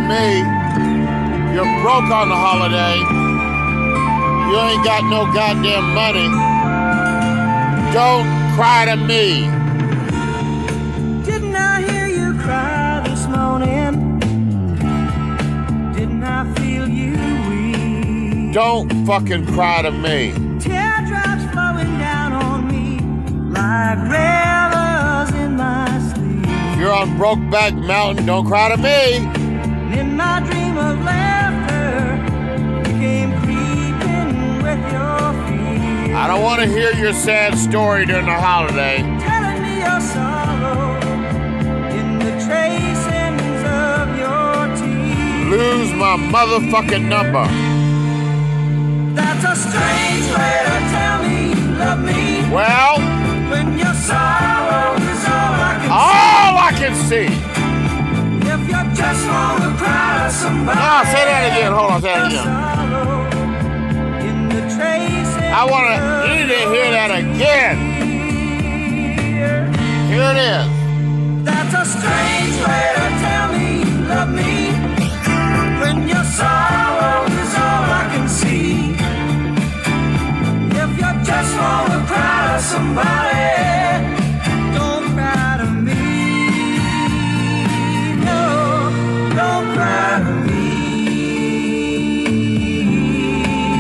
me. You're broke on the holiday. You ain't got no goddamn money. Don't cry to me. Didn't I hear you cry this morning? Didn't I feel you weep? Don't fucking cry to me. Teardrops flowing down on me like rivers in my sleep. If you're on Brokeback Mountain, don't cry to me. And in my dream of laughter, you came creeping with your feet. I don't want to hear your sad story during the holiday. Telling me your sorrow in the tracings of your tears. Lose my motherfucking number. That's a strange way to tell me you love me. Well, When your sorrow is all I can see. If you just want to cry to somebody. Ah, say that again. Hold on, say that again. In the tracings I want to need to hear that again. Here it is. That's a strange way to tell me you love me. When your sorrow is all I can see. If you just want to cry to somebody, don't cry to me. No, don't cry to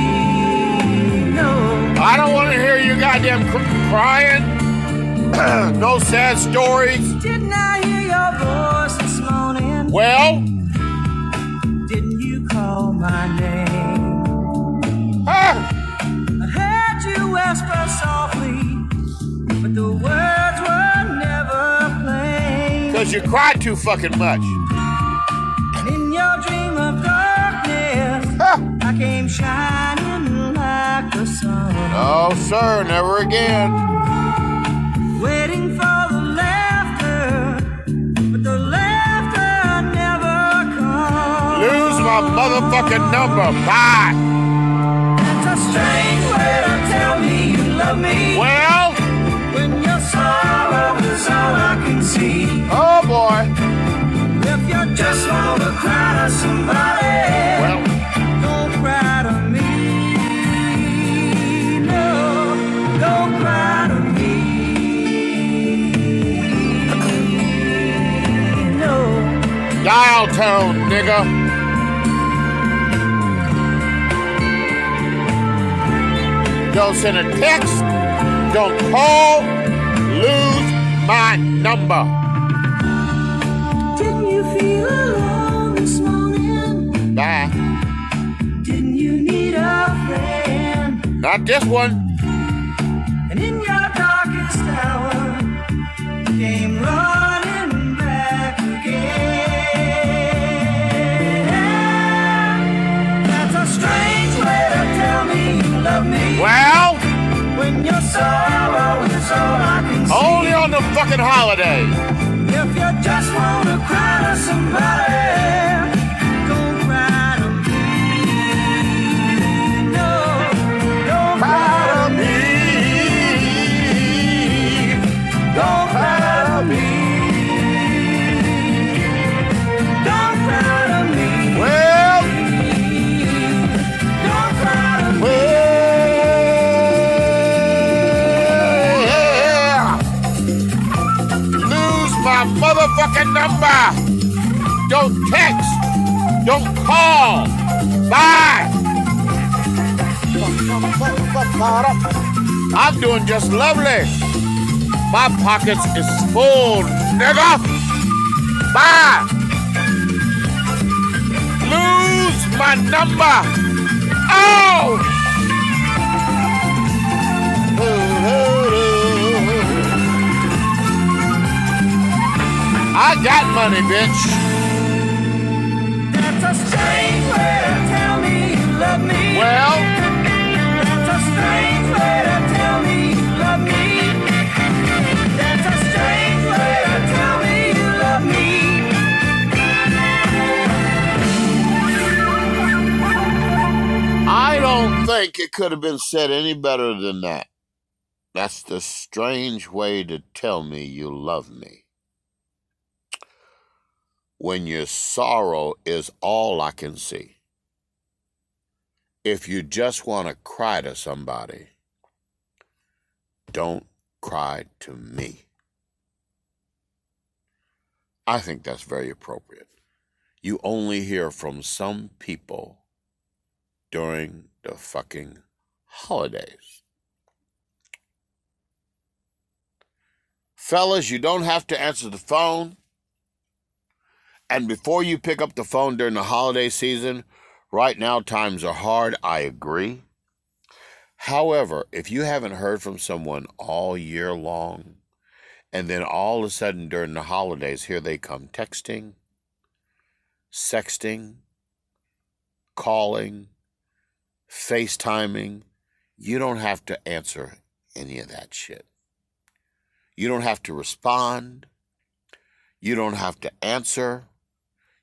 me. No. I don't want to hear you goddamn crying. No sad stories. Didn't I hear your voice this morning? Well, Didn't you call my name? ah, I heard you whisper softly, but the words were never plain. because you cried too fucking much. And in your dream of darkness, Ah. I came shining like the sun. No, sir, never again. Waiting for the laughter, but the laughter never comes. Lose my motherfucking number. Bye. That's a strange way to tell me you love me. Well, When your sorrow is all I can see. oh boy. If you just want to cry to somebody, Well, don't cry to me. No, don't cry to me. No. dial tone, nigga. Don't send a text. Don't call. Lose my number. Didn't you feel alone this morning? Bye. Didn't you need a friend? Not this one. And in your darkest hour, you came running back again. That's a strange way to tell me you love me. Well, When your sorrow is all I can see. only on the fucking holiday. If you just want to cry to somebody, don't cry to me. No, don't cry to me. Don't cry to me. Don't cry to me. Well, Don't cry to me. yeah. Lose my motherfucking number. Don't text. Don't call. Bye. I'm doing just lovely. My pockets is full, nigga. Bye. Lose my number. Oh! I got money, bitch. That's a strange way to tell me you love me. Well, That's a strange way to tell me you love me. That's a strange way to tell me you love me. I don't think it could have been said any better than that. That's the strange way to tell me you love me. when your sorrow is all I can see. If you just want to cry to somebody, don't cry to me. I think that's very appropriate. You only hear from some people during the fucking holidays. Fellas, you don't have to answer the phone. And before you pick up the phone during the holiday season, right now times are hard, I agree. However, if you haven't heard from someone all year long, and then all of a sudden during the holidays, here they come texting, sexting, calling, FaceTiming, you don't have to answer any of that shit. You don't have to respond. You don't have to answer.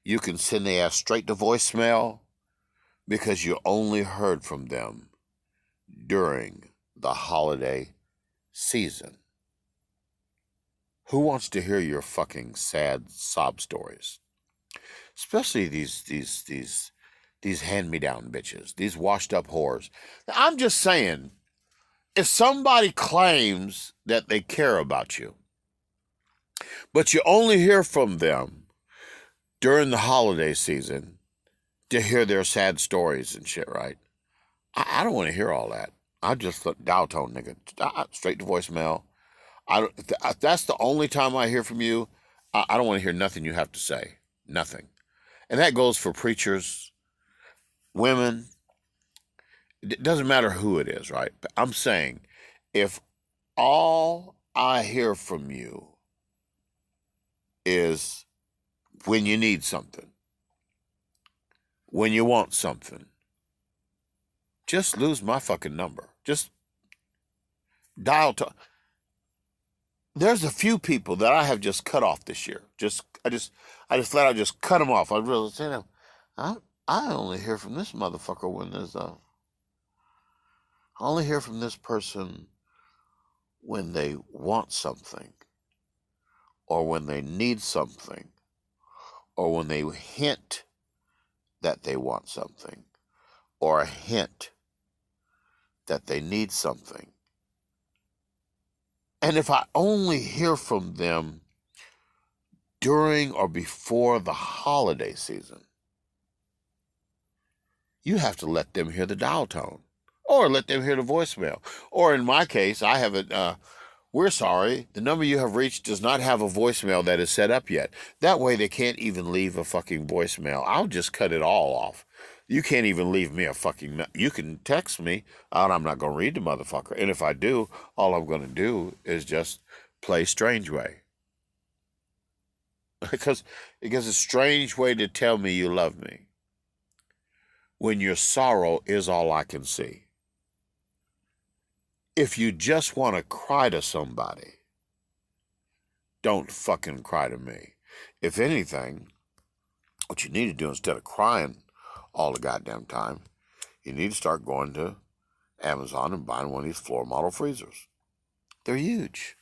You can send the ass straight to voicemail because you only heard from them during the holiday season. Who wants to hear your fucking sad sob stories? Especially these hand-me-down bitches, these washed-up whores. I'm just saying, if somebody claims that they care about you, but you only hear from them during the holiday season to hear their sad stories and shit, right? I don't want to hear all that. I just dial tone, nigga, straight to voicemail. If that's the only time I hear from you, I don't want to hear nothing you have to say. Nothing. And that goes for preachers, women. It doesn't matter who it is, right? But I'm saying, if all I hear from you is when you need something, when you want something, just lose my fucking number. Just dial tone. There's a few people that I have just cut off this year. I just flat out just cut them off. I really say them. I only hear from this motherfucker when there's I only hear from this person when they want something, or when they need something, or when they hint that they want something, or a hint that they need something. And if I only hear from them during or before the holiday season, you have to let them hear the dial tone, or let them hear the voicemail. Or in my case, I have it, we're sorry, the number you have reached does not have a voicemail that is set up yet. That way they can't even leave a fucking voicemail. I'll just cut it all off. You can't even leave me a fucking... You can text me, and I'm not going to read the motherfucker. And if I do, all I'm going to do is just play Strange Way. Because it's a strange way to tell me you love me when your sorrow is all I can see. If you just want to cry to somebody, don't fucking cry to me. If anything, what you need to do instead of crying all the goddamn time, you need to start going to Amazon and buying one of these floor model freezers. They're huge.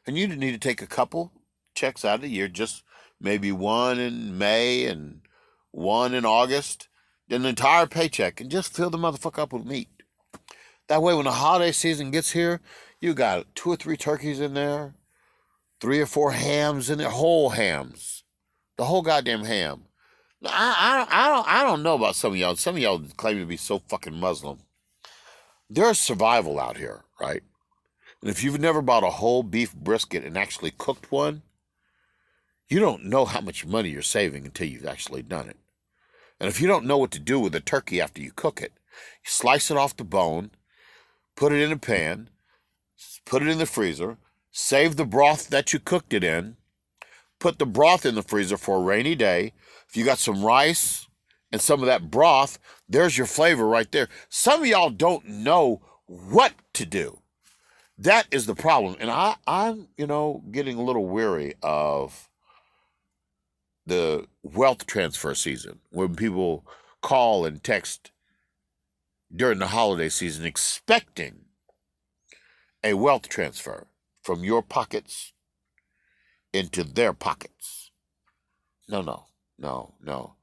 And you need to take a couple checks out of the year, just maybe one in May and one in August, then the entire paycheck, and just fill the motherfucker up with meat. That way when the holiday season gets here, you got 2 or 3 turkeys in there, 3 or 4 hams in there, whole hams, the whole goddamn ham. I don't know about some of y'all. Some of y'all claim to be so fucking Muslim. There's survival out here, right? And if you've never bought a whole beef brisket and actually cooked one, you don't know how much money you're saving until you've actually done it. And if you don't know what to do with a turkey after you cook it, you slice it off the bone, put it in a pan, put it in the freezer, save the broth that you cooked it in, put the broth in the freezer for a rainy day. If you got some rice and some of that broth, there's your flavor right there. Some of y'all don't know what to do. That is the problem. And I'm getting a little weary of the wealth transfer season, when people call and text during the holiday season expecting a wealth transfer from your pockets into their pockets. No, no, no, no.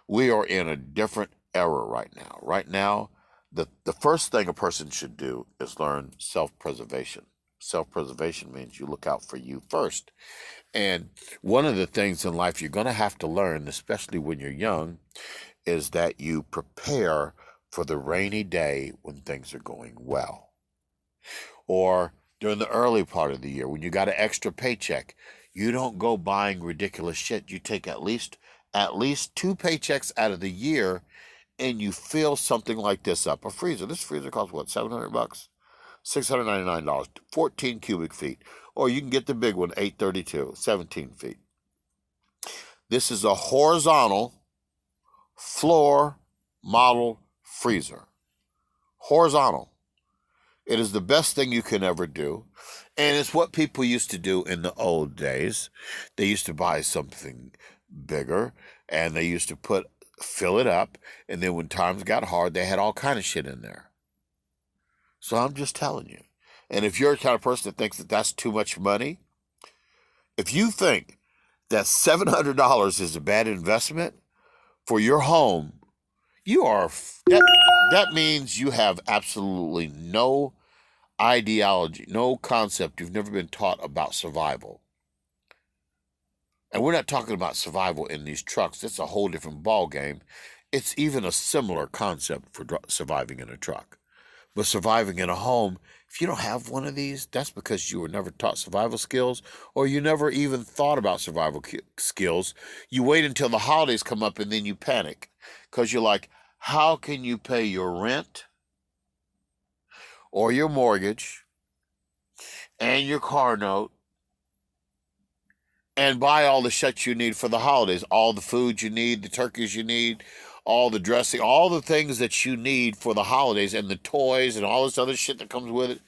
We are in a different era right now. Right now, the first thing a person should do is learn self-preservation. Self-preservation means you look out for you first. And one of the things in life you're going to have to learn, especially when you're young, is that you prepare for the rainy day when things are going well. Or during the early part of the year when you got an extra paycheck, you don't go buying ridiculous shit. You take at least two paychecks out of the year and you fill something like this up. A freezer. This freezer costs what, $700? $699, 14 cubic feet. Or you can get the big one, 832, 17 feet. This is a horizontal floor model freezer. Horizontal. It is the best thing you can ever do. And it's what people used to do in the old days. They used to buy something bigger and they used to fill it up. And then when times got hard, they had all kind of shit in there. So I'm just telling you. And if you're the kind of person that thinks that that's too much money, if you think that $700 is a bad investment for your home, that means you have absolutely no ideology, no concept. You've never been taught about survival. And we're not talking about survival in these trucks. That's a whole different ball game. It's even a similar concept for surviving in a truck. But surviving in a home, if you don't have one of these, that's because you were never taught survival skills or you never even thought about survival skills. You wait until the holidays come up and then you panic because you're like, how can you pay your rent or your mortgage and your car note and buy all the shit you need for the holidays, all the food you need, the turkeys you need, all the dressing, all the things that you need for the holidays and the toys and all this other shit that comes with it.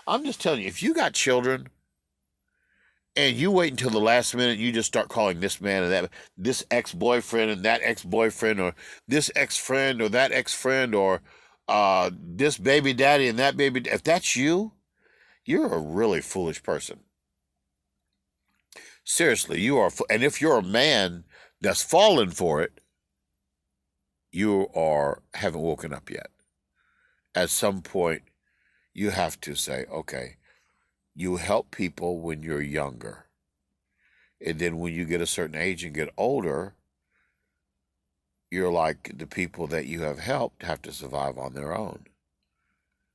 I'm just telling you, if you got children and you wait until the last minute, you just start calling this man and that, this ex-boyfriend and that ex-boyfriend, or this ex-friend or that ex-friend, or this baby daddy and that baby. If that's you, you're a really foolish person. Seriously, you are. And if you're a man that's fallen for it, you haven't woken up yet. At some point, you have to say, okay, you help people when you're younger. And then when you get a certain age and get older, you're like the people that you have helped have to survive on their own.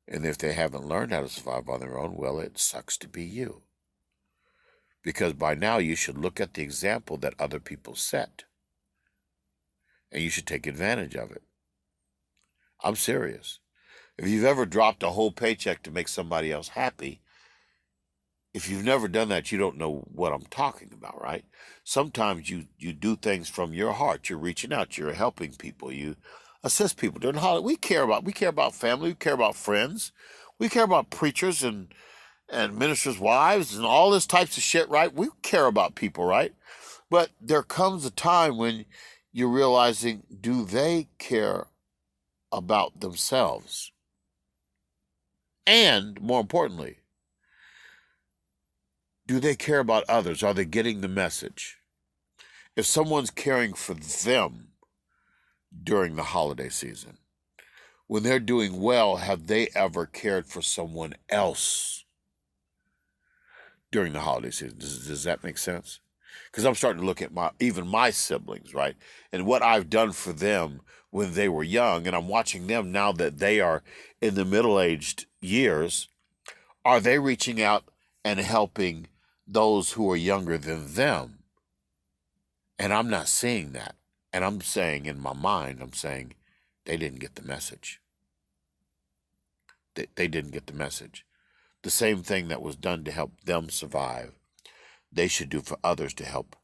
And if they haven't learned how to survive on their own, well, it sucks to be you. Because by now you should look at the example that other people set. And you should take advantage of it. I'm serious. If you've ever dropped a whole paycheck to make somebody else happy, if you've never done that, you don't know what I'm talking about, right? Sometimes you do things from your heart. You're reaching out. You're helping people. You assist people. During the holiday, we care about family. We care about friends. We care about preachers and ministers' wives and all this types of shit, right? We care about people, right? But there comes a time when you're realizing, do they care about themselves? And more importantly, do they care about others? Are they getting the message? If someone's caring for them during the holiday season, when they're doing well, have they ever cared for someone else during the holiday season? Does that make sense? Because I'm starting to look at even my siblings, right? And what I've done for them when they were young, and I'm watching them now that they are in the middle-aged years. Are they reaching out and helping those who are younger than them? And I'm not seeing that. And I'm saying in my mind, they didn't get the message. They didn't get the message. The same thing that was done to help them survive, they should do for others to help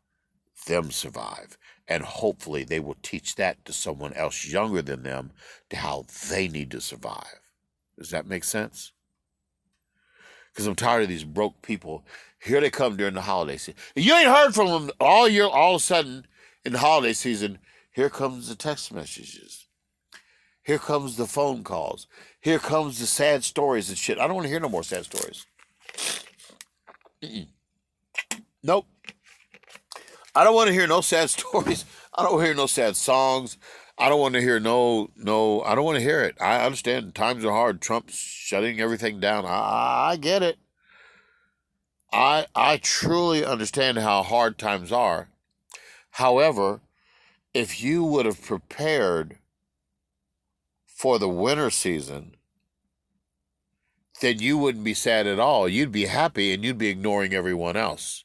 them survive. And hopefully they will teach that to someone else younger than them to how they need to survive. Does that make sense? Because I'm tired of these broke people. Here they come during the holiday season. You ain't heard from them all year. All of a sudden, in the holiday season, here comes the text messages. Here comes the phone calls. Here comes the sad stories and shit. I don't want to hear no more sad stories. Nope. I don't want to hear no sad stories. I don't want to hear no sad songs. I don't want to hear no. I don't want to hear it. I understand times are hard. Trump's shutting everything down. I get it. I truly understand how hard times are. However, if you would have prepared for the winter season, then you wouldn't be sad at all. You'd be happy and you'd be ignoring everyone else.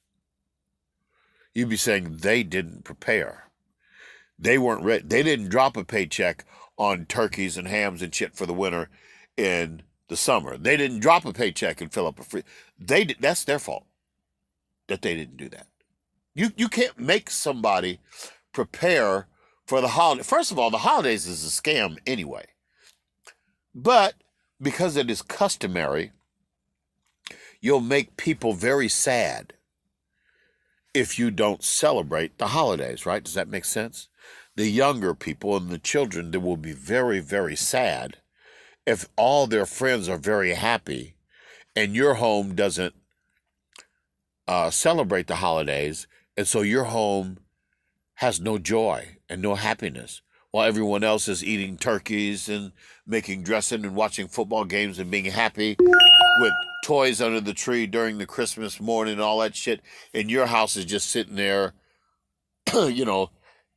You'd be saying they didn't prepare. They weren't ready. They didn't drop a paycheck on turkeys and hams and shit for the winter in the summer. They didn't drop a paycheck and fill up a free. That's their fault that they didn't do that. You can't make somebody prepare for the holiday. First of all, the holidays is a scam anyway. But because it is customary, you'll make people very sad if you don't celebrate the holidays, right? Does that make sense? The younger people and the children, they will be very, very sad if all their friends are very happy and your home doesn't celebrate the holidays, and so your home has no joy and no happiness while everyone else is eating turkeys and making dressing and watching football games and being happy with toys under the tree during the Christmas morning and all that shit, and your house is just sitting there.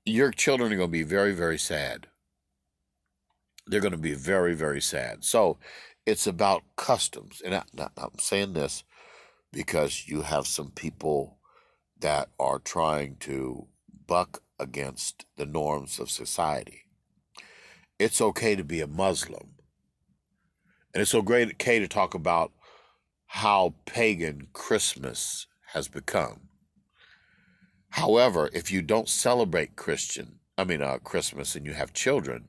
Your children are going to be very, very sad. They're going to be very, very sad. So it's about customs. And I'm saying this because you have some people that are trying to buck against the norms of society. It's okay to be a Muslim. And it's so okay to talk about how pagan Christmas has become. However, if you don't celebrate Christmas and you have children,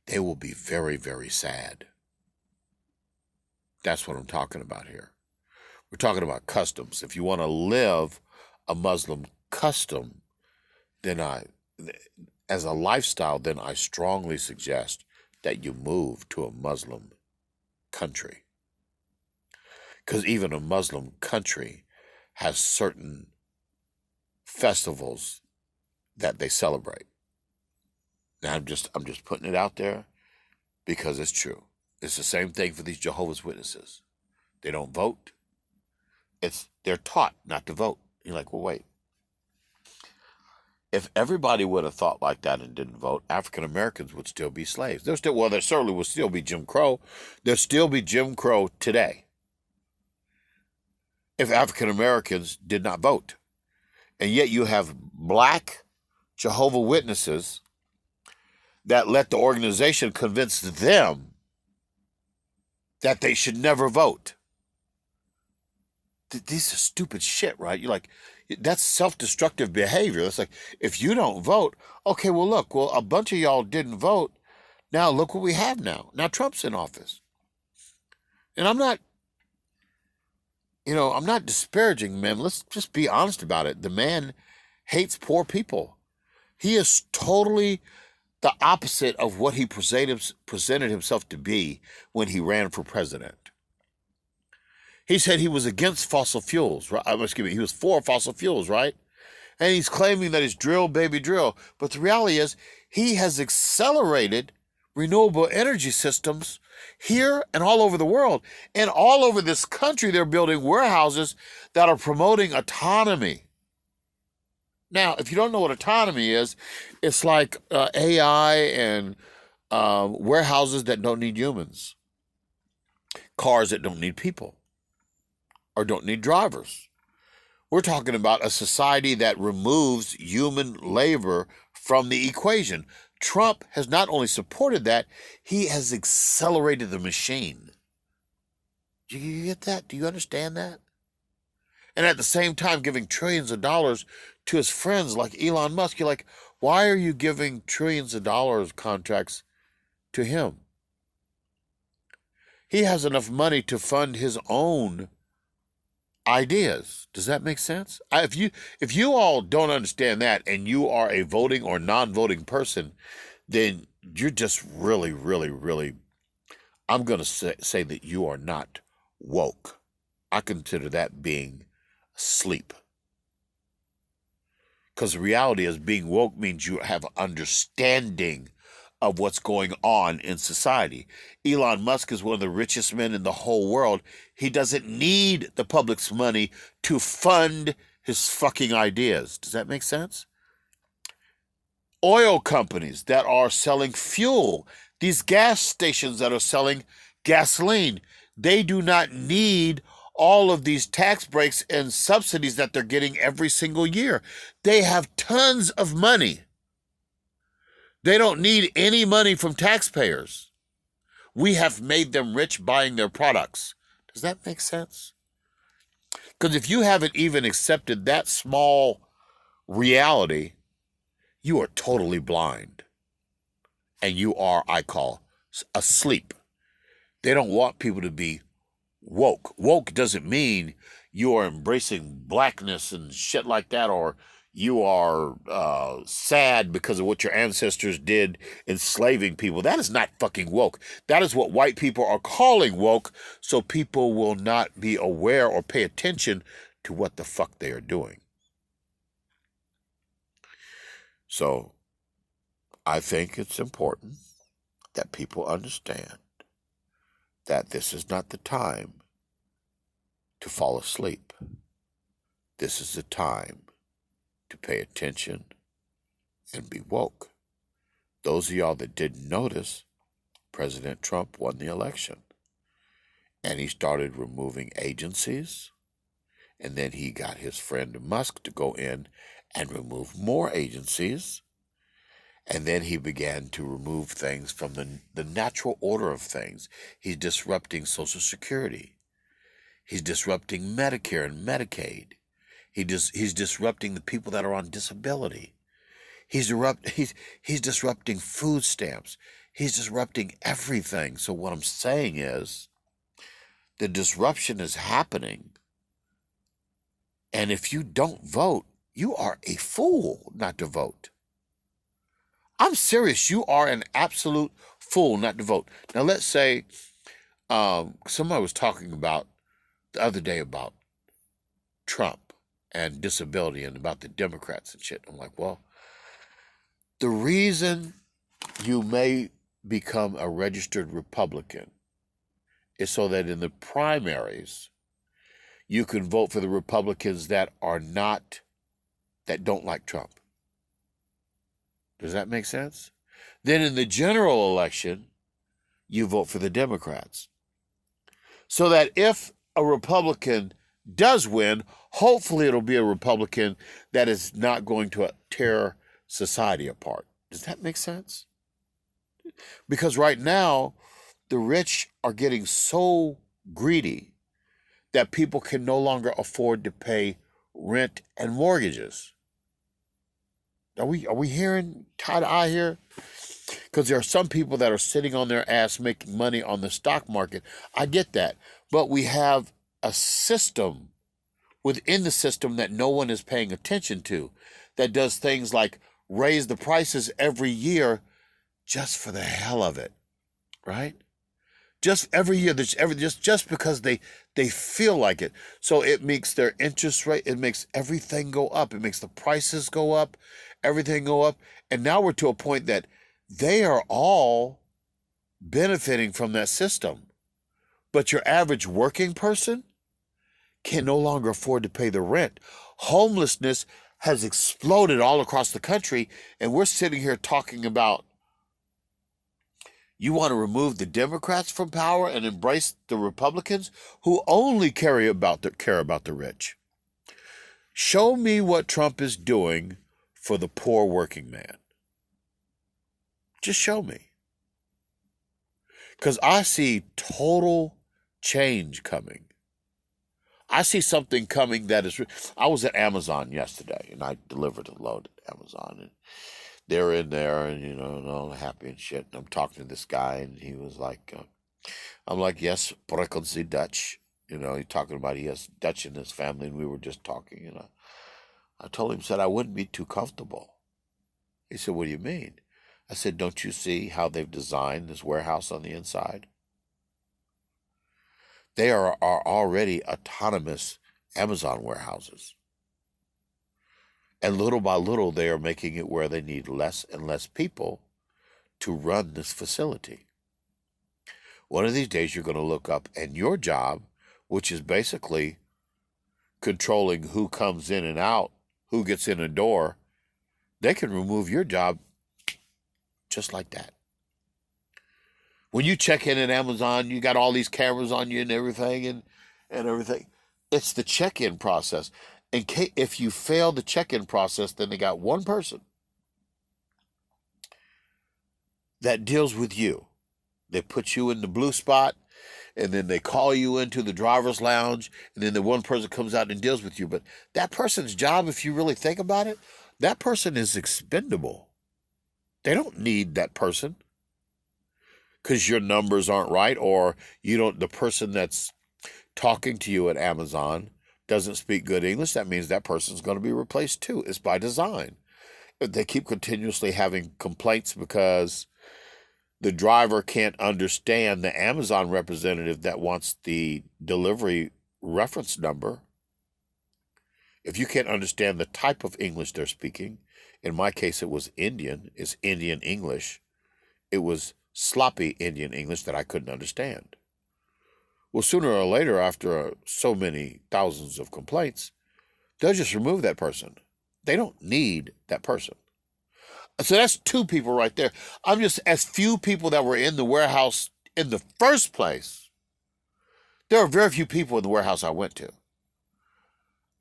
they will be very, very sad. That's what I'm talking about here. We're talking about customs. If you want to live a Muslim custom, then as a lifestyle, then I strongly suggest that you move to a Muslim country. Because even a Muslim country has certain festivals that they celebrate. Now I'm just putting it out there because it's true. It's the same thing for these Jehovah's Witnesses. They don't vote. They're taught not to vote. You're like, well, wait. If everybody would have thought like that and didn't vote, African Americans would still be slaves. There certainly would still be Jim Crow. There'd still be Jim Crow today if African Americans did not vote. And yet you have black Jehovah's Witnesses that let the organization convince them that they should never vote. These are stupid shit, right? You're like, that's self-destructive behavior. It's like, if you don't vote, okay, well, look, a bunch of y'all didn't vote. Now look what we have now. Now Trump's in office. And I'm not disparaging men. Let's just be honest about it. The man hates poor people. He is totally the opposite of what he presented himself to be when he ran for president. He said he was against fossil fuels, right? He was for fossil fuels, right? And he's claiming that it's drill, baby, drill. But the reality is he has accelerated renewable energy systems here and all over the world. And all over this country, they're building warehouses that are promoting autonomy. Now, if you don't know what autonomy is, it's like AI and warehouses that don't need humans, cars that don't need people, or don't need drivers. We're talking about a society that removes human labor from the equation. Trump has not only supported that, he has accelerated the machine. Do you get that? Do you understand that? And at the same time, giving trillions of dollars to his friends like Elon Musk. You're like, why are you giving trillions of dollars contracts to him? He has enough money to fund his own ideas. Does that make sense? If you all don't understand that and you are a voting or non-voting person, then you're just really, really, really, I'm going to say that you are not woke. I consider that being asleep. Because the reality is being woke means you have an understanding of what's going on in society. Elon Musk is one of the richest men in the whole world. He doesn't need the public's money to fund his fucking ideas. Does that make sense? Oil companies that are selling fuel, these gas stations that are selling gasoline, they do not need all of these tax breaks and subsidies that they're getting every single year. They have tons of money. They don't need any money from taxpayers. We have made them rich buying their products. Does that make sense? Because if you haven't even accepted that small reality, you are totally blind. And you are, I call, asleep. They don't want people to be woke. Woke doesn't mean you are embracing blackness and shit like that, or you are sad because of what your ancestors did enslaving people. That is not fucking woke. That is what white people are calling woke, so people will not be aware or pay attention to what the fuck they are doing. So I think it's important that people understand that this is not the time to fall asleep. This is the time to pay attention and be woke. Those of y'all that didn't notice, President Trump won the election. And he started removing agencies. And then he got his friend Musk to go in and remove more agencies. And then he began to remove things from the natural order of things. He's disrupting Social Security. He's disrupting Medicare and Medicaid. He's disrupting the people that are on disability. He's disrupting food stamps. He's disrupting everything. So what I'm saying is, the disruption is happening. And if you don't vote, you are a fool not to vote. I'm serious. You are an absolute fool not to vote. Now, let's say somebody was talking about the other day about Trump and disability and about the Democrats and shit. I'm like, well, the reason you may become a registered Republican is so that in the primaries, you can vote for the Republicans that don't like Trump. Does that make sense? Then in the general election, you vote for the Democrats. So that if a Republican does win, hopefully it'll be a Republican that is not going to tear society apart. Does that make sense? Because right now, the rich are getting so greedy that people can no longer afford to pay rent and mortgages. Are we hearing tie to eye here? Because there are some people that are sitting on their ass making money on the stock market. I get that. But we have a system within the system that no one is paying attention to, that does things like raise the prices every year just for the hell of it, right? Just every year, just because they feel like it. So it makes their interest rate, it makes everything go up. It makes the prices go up, everything go up. And now we're to a point that they are all benefiting from that system. But your average working person can no longer afford to pay the rent. Homelessness has exploded all across the country, and we're sitting here talking about, you want to remove the Democrats from power and embrace the Republicans who only care about the rich. Show me what Trump is doing for the poor working man. Just show me. Because I see total change coming. I see something coming that is... I was at Amazon yesterday, and I delivered a load at Amazon, and they're in there, and, and all happy and shit, and I'm talking to this guy, and he was like... I'm like, yes, Spreken Sie Dutch. He's talking about he has Dutch in his family, and we were just talking, and I told him, said, I wouldn't be too comfortable. He said, what do you mean? I said, don't you see how they've designed this warehouse on the inside? They are already autonomous Amazon warehouses. And little by little, they are making it where they need less and less people to run this facility. One of these days, you're going to look up, and your job, which is basically controlling who comes in and out, who gets in a door, they can remove your job just like that. When you check in at Amazon, you got all these cameras on you and everything, and everything. It's the check-in process. If you fail the check-in process, then they got one person that deals with you. They put you in the blue spot, and then they call you into the driver's lounge, and then the one person comes out and deals with you. But that person's job, if you really think about it, that person is expendable. They don't need that person because your numbers aren't right, or the person that's talking to you at Amazon doesn't speak good English. That means that person's going to be replaced too. It's by design. They keep continuously having complaints because the driver can't understand the Amazon representative that wants the delivery reference number. If you can't understand the type of English they're speaking, in my case it was Indian, it's Indian English. It was sloppy Indian English that I couldn't understand. Well, sooner or later, after so many thousands of complaints, they'll just remove that person. They don't need that person. So that's two people right there. I'm just, as few people that were in the warehouse in the first place, there are very few people in the warehouse I went to.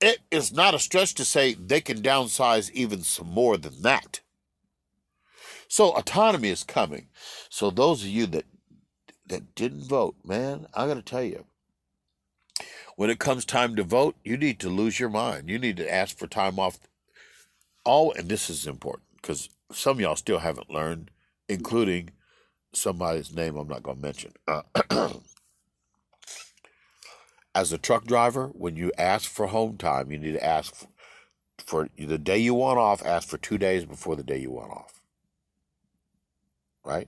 It is not a stretch to say they can downsize even some more than that. So autonomy is coming. So those of you that didn't vote, man, I got to tell you, when it comes time to vote, you need to lose your mind. You need to ask for time off. And this is important because some of y'all still haven't learned, including somebody's name I'm not going to mention. As a truck driver, when you ask for home time, you need to ask for the day you want off, ask for 2 days before the day you want off. Right?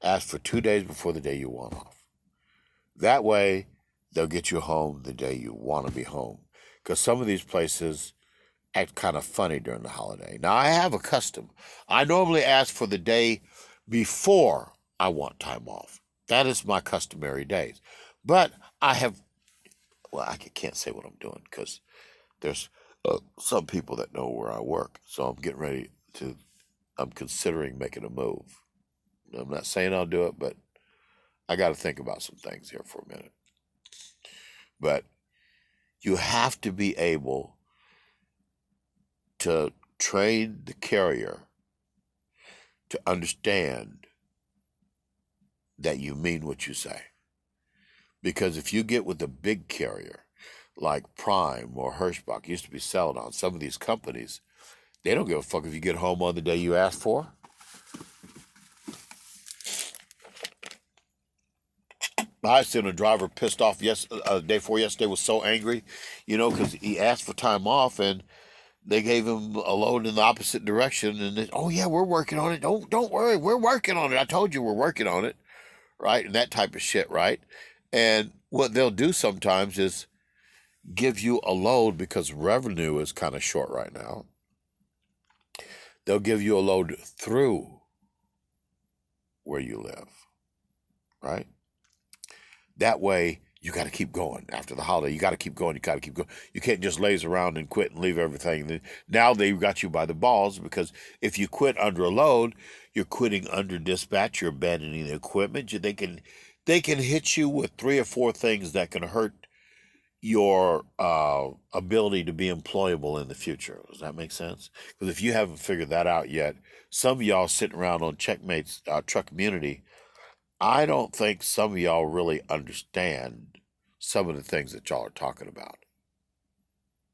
Ask for 2 days before the day you want off. That way, they'll get you home the day you want to be home. Because some of these places act kind of funny during the holiday. Now, I have a custom. I normally ask for the day before I want time off. That is my customary days. But I can't say what I'm doing because there's some people that know where I work. So I'm considering making a move. I'm not saying I'll do it, but I got to think about some things here for a minute. But you have to be able to train the carrier to understand that you mean what you say. Because if you get with a big carrier like Prime or Hirschbach, used to be Celadon, some of these companies, they don't give a fuck if you get home on the day you asked for. I seen a driver pissed off day before yesterday, was so angry, because he asked for time off and they gave him a load in the opposite direction. And oh yeah, we're working on it. Don't worry, we're working on it. I told you we're working on it, right? And that type of shit, right? And what they'll do sometimes is give you a load because revenue is kind of short right now. They'll give you a load through where you live, right? That way, you got to keep going. After the holiday, you got to keep going. You got to keep going. You can't just laze around and quit and leave everything. Now they've got you by the balls because if you quit under a load, you're quitting under dispatch. You're abandoning the equipment. They can hit you with 3 or 4 things that can hurt your ability to be employable in the future. Does that make sense? Because if you haven't figured that out yet, some of y'all sitting around on Checkmate's Truck Community, I don't think some of y'all really understand some of the things that y'all are talking about.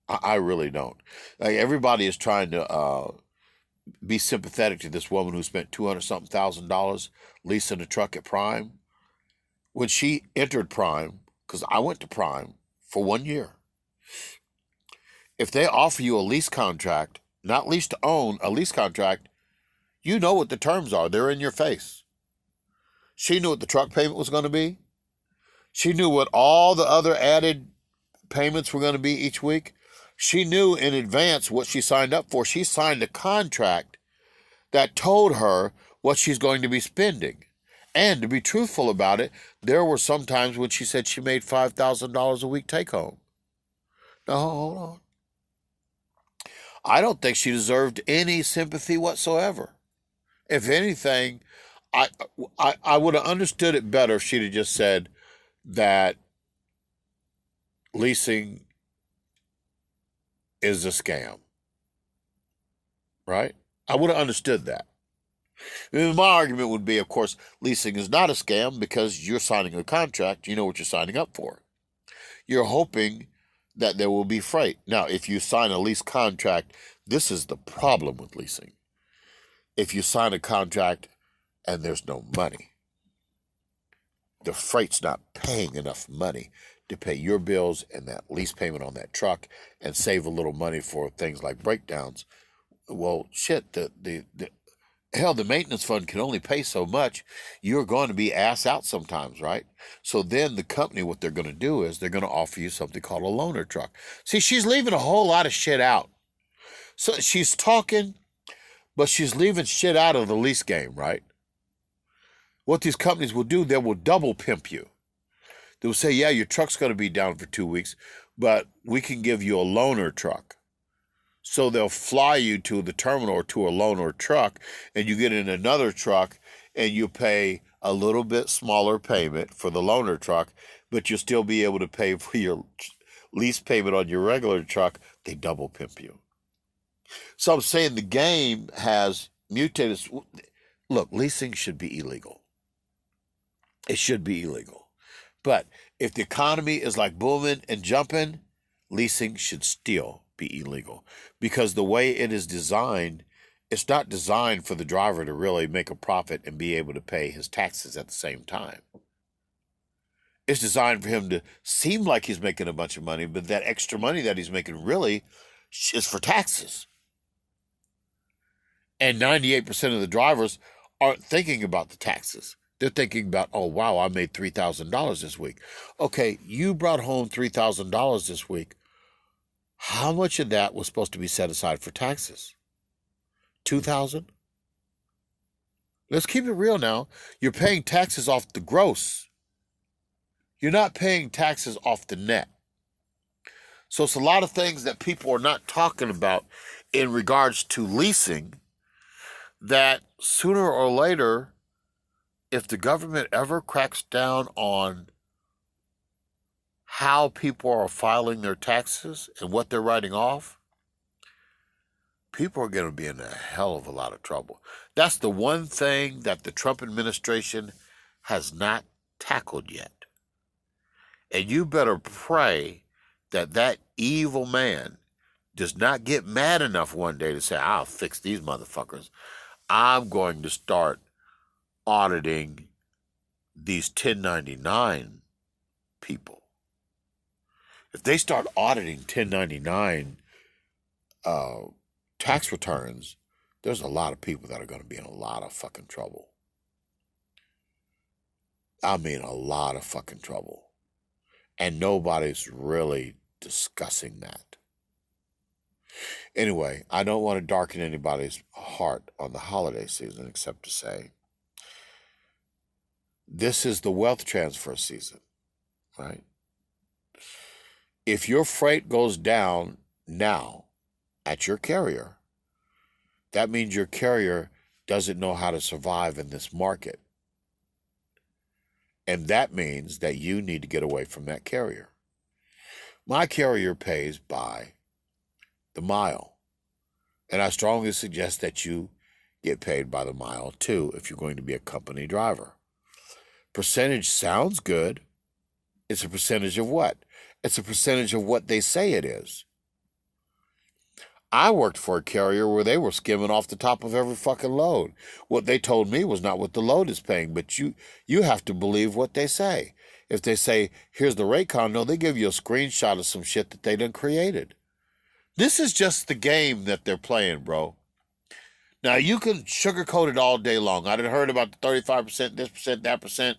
I really don't. Like, everybody is trying to be sympathetic to this woman who spent $200-something thousand leasing a truck at Prime. When she entered Prime, because I went to Prime for 1 year, if they offer you a lease contract, not lease to own, a lease contract, you know what the terms are. They're in your face. She knew what the truck payment was going to be. She knew what all the other added payments were going to be each week. She knew in advance what she signed up for. She signed a contract that told her what she's going to be spending. And to be truthful about it, there were some times when she said she made $5,000 a week take home. Now, hold on. I don't think she deserved any sympathy whatsoever. If anything, I would have understood it better if she'd have just said that leasing is a scam. Right? I would have understood that. My argument would be, of course, leasing is not a scam because you're signing a contract. You know what you're signing up for. You're hoping that there will be freight. Now, if you sign a lease contract, this is the problem with leasing. If you sign a contract and there's no money, the freight's not paying enough money to pay your bills and that lease payment on that truck and save a little money for things like breakdowns. Well, shit, the maintenance fund can only pay so much. You're going to be ass out sometimes, right? So then the company, what they're going to do is they're going to offer you something called a loaner truck. See, she's leaving a whole lot of shit out. So she's talking, but she's leaving shit out of the lease game, right? What these companies will do, they will double pimp you. They'll say, yeah, your truck's going to be down for 2 weeks, but we can give you a loaner truck. So they'll fly you to the terminal or to a loaner truck, and you get in another truck, and you pay a little bit smaller payment for the loaner truck, but you'll still be able to pay for your lease payment on your regular truck. They double pimp you. So I'm saying the game has mutated. Look, leasing should be illegal. It should be illegal. But if the economy is like booming and jumping, leasing should still be illegal, because the way it is designed, it's not designed for the driver to really make a profit and be able to pay his taxes at the same time. It's designed for him to seem like he's making a bunch of money, but that extra money that he's making really is for taxes. And 98% of the drivers aren't thinking about the taxes. They're thinking about, oh, wow, I made $3,000 this week. Okay, you brought home $3,000 this week. How much of that was supposed to be set aside for taxes? $2,000? Let's keep it real now. You're paying taxes off the gross. You're not paying taxes off the net. So it's a lot of things that people are not talking about in regards to leasing that sooner or later, if the government ever cracks down on how people are filing their taxes and what they're writing off, people are going to be in a hell of a lot of trouble. That's the one thing that the Trump administration has not tackled yet. And you better pray that that evil man does not get mad enough one day to say, I'll fix these motherfuckers. I'm going to start auditing these 1099 people. If they start auditing 1099 tax returns, there's a lot of people that are going to be in a lot of fucking trouble. I mean, a lot of fucking trouble. And nobody's really discussing that. Anyway, I don't want to darken anybody's heart on the holiday season except to say, this is the wealth transfer season, right? If your freight goes down now at your carrier, that means your carrier doesn't know how to survive in this market. And that means that you need to get away from that carrier. My carrier pays by the mile. And I strongly suggest that you get paid by the mile too if you're going to be a company driver. Percentage sounds good. It's a percentage of what? It's a percentage of what they say it is. I worked for a carrier where they were skimming off the top of every fucking load. What they told me was not what the load is paying, but you have to believe what they say. If they say, here's the rate con, no, they give you a screenshot of some shit that they done created. This is just the game that they're playing, bro. Now, you can sugarcoat it all day long. I done heard about the 35%, this percent, that percent.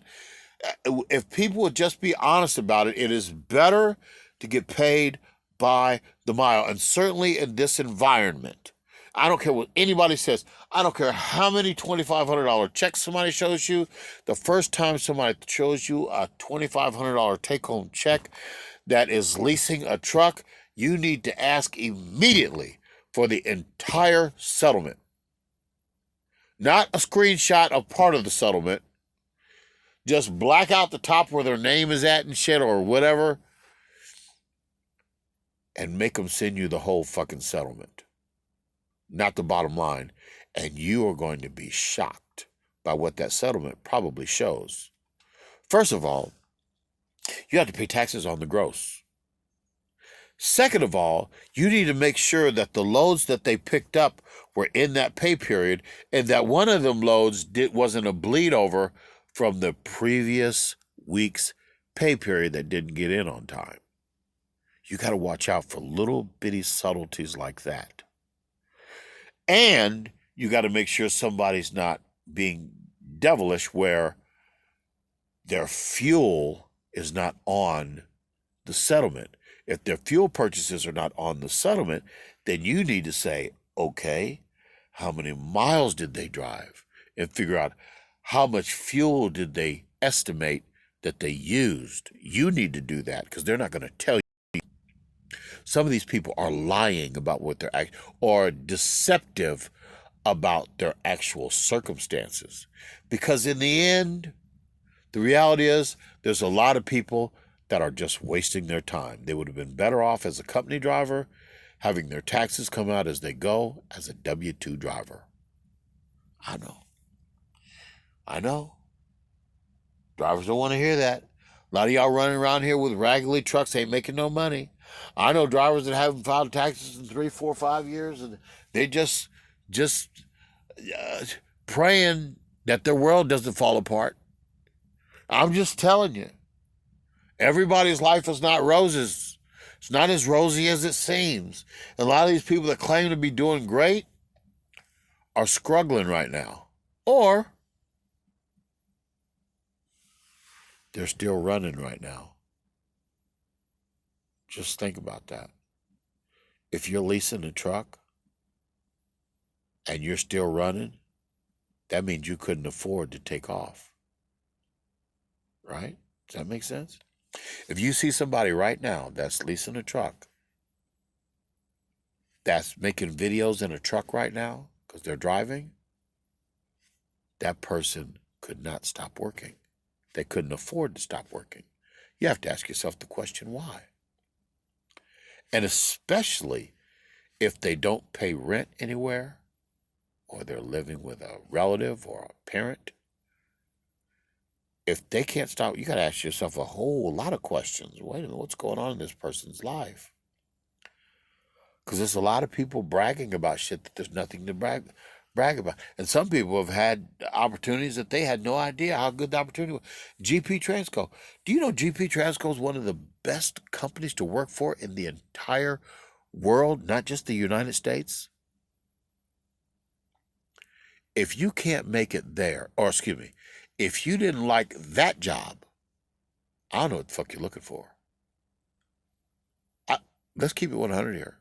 If people would just be honest about it, it is better to get paid by the mile. And certainly in this environment, I don't care what anybody says. I don't care how many $2,500 checks somebody shows you. The first time somebody shows you a $2,500 take-home check that is leasing a truck, you need to ask immediately for the entire settlement. Not a screenshot of part of the settlement. Just black out the top where their name is at and shit or whatever, and make them send you the whole fucking settlement, not the bottom line. And you are going to be shocked by what that settlement probably shows. First of all, you have to pay taxes on the gross. Second of all, you need to make sure that the loads that they picked up were in that pay period and that one of them loads wasn't a bleed over from the previous week's pay period that didn't get in on time. You got to watch out for little bitty subtleties like that. And you got to make sure somebody's not being devilish where their fuel is not on the settlement. If their fuel purchases are not on the settlement, then you need to say, okay, how many miles did they drive? And figure out how much fuel did they estimate that they used. You need to do that because they're not going to tell you. Some of these people are lying about what they're or deceptive about their actual circumstances. Because in the end, the reality is there's a lot of people that are just wasting their time. They would have been better off as a company driver, having their taxes come out as they go as a W-2 driver. I know. Drivers don't want to hear that. A lot of y'all running around here with raggedy trucks ain't making no money. I know drivers that haven't filed taxes in 3, 4, 5 years, and they just praying that their world doesn't fall apart. I'm just telling you. Everybody's life is not roses. It's not as rosy as it seems. And a lot of these people that claim to be doing great are struggling right now. Or they're still running right now. Just think about that. If you're leasing a truck and you're still running, that means you couldn't afford to take off. Right? Does that make sense? If you see somebody right now that's leasing a truck, that's making videos in a truck right now because they're driving, that person could not stop working. They couldn't afford to stop working. You have to ask yourself the question, why? And especially if they don't pay rent anywhere, or they're living with a relative or a parent, if they can't stop, you got to ask yourself a whole lot of questions. Wait a minute, what's going on in this person's life? Because there's a lot of people bragging about shit that there's nothing to brag about. And some people have had opportunities that they had no idea how good the opportunity was. GP Transco. Do you know GP Transco is one of the best companies to work for in the entire world, not just the United States? If you can't make it there, or excuse me, if you didn't like that job, I don't know what the fuck you're looking for. Let's keep it 100 here.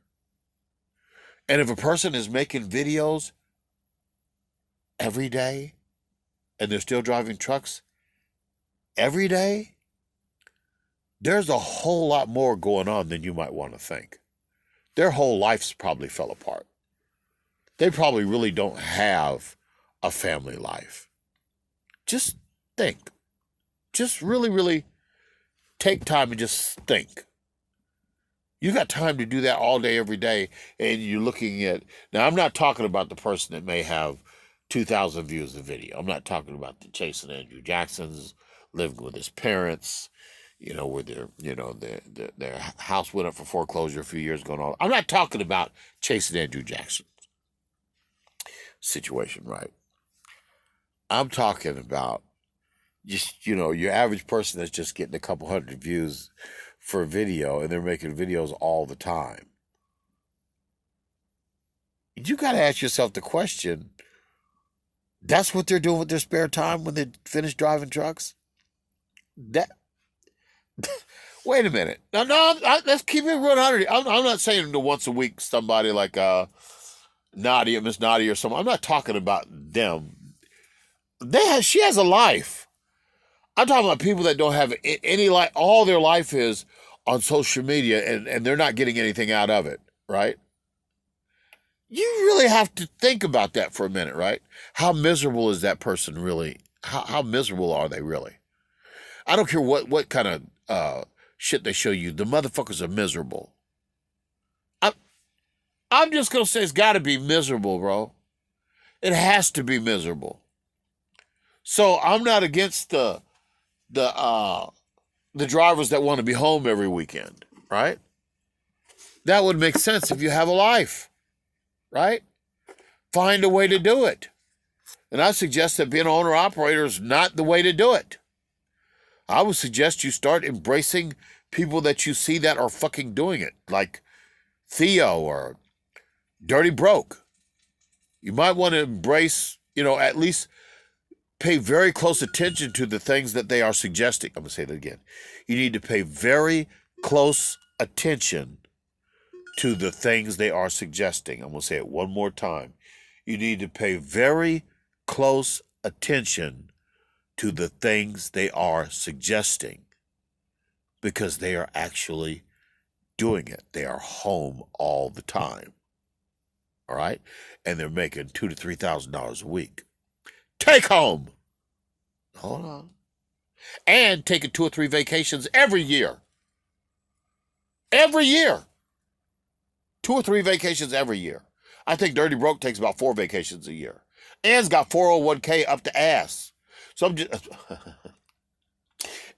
And if a person is making videos every day and they're still driving trucks every day, there's a whole lot more going on than you might want to think. Their whole lives probably fell apart. They probably really don't have a family life. Just think. Just really, really take time and just think. You got time to do that all day, every day, and you're looking at... Now, I'm not talking about the person that may have 2,000 views of video. I'm not talking about the Chase and Andrew Jacksons living with his parents, where their house went up for foreclosure a few years ago. I'm not talking about Chase and Andrew Jackson's situation, right? I'm talking about just, your average person that's just getting a couple hundred views for a video and they're making videos all the time. You got to ask yourself the question, that's what they're doing with their spare time when they finish driving trucks? Wait a minute. No, let's keep it 100. I'm not saying to once a week somebody like Nadia, Miss Nadia or someone. I'm not talking about them. She has a life. I'm talking about people that don't have any life. All their life is on social media, and they're not getting anything out of it, right? You really have to think about that for a minute, right? How miserable is that person really? How miserable are they really? I don't care what kind of shit they show you. The motherfuckers are miserable. I'm I'm just gonna say it's got to be miserable, bro. It has to be miserable. So I'm not against the the drivers that want to be home every weekend, right? That would make sense if you have a life, right? Find a way to do it. And I suggest that being an owner operator is not the way to do it. I would suggest you start embracing people that you see that are fucking doing it, like Theo or Dirty Broke. You might want to embrace, at least pay very close attention to the things that they are suggesting. I'm going to say that again. You need to pay very close attention to the things they are suggesting. I'm going to say it one more time. You need to pay very close attention to the things they are suggesting because they are actually doing it. They are home all the time. All right? And they're making $2,000 to $3,000 a week. Take home. Hold on. And taking 2 or 3 vacations every year. Every year. 2 or 3 vacations every year. I think Dirty Broke takes about 4 vacations a year. Ann's got 401k up the ass. So I'm just...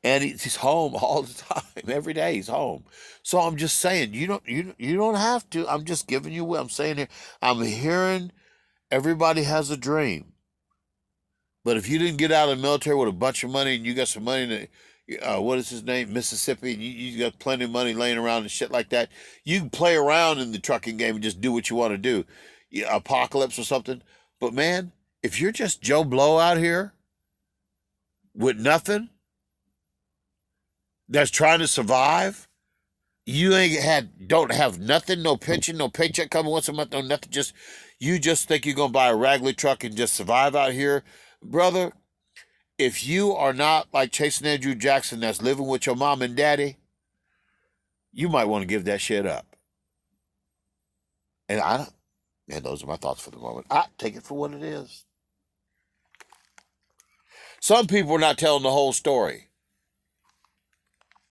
and he's home all the time. Every day he's home. So I'm just saying, you don't have to. I'm just giving you what I'm saying here. I'm hearing everybody has a dream. But if you didn't get out of the military with a bunch of money and you got some money in, what is his name, Mississippi, and you got plenty of money laying around and shit like that, you can play around in the trucking game and just do what you want to do. Apocalypse or something. But man, if you're just Joe Blow out here with nothing, that's trying to survive, you don't have nothing, no pension, no paycheck coming once a month, no nothing, you just think you're gonna buy a Raggly truck and just survive out here. Brother, if you are not like Chasing Andrew Jackson that's living with your mom and daddy, you might want to give that shit up. And those are my thoughts for the moment. I take it for what it is. Some people are not telling the whole story.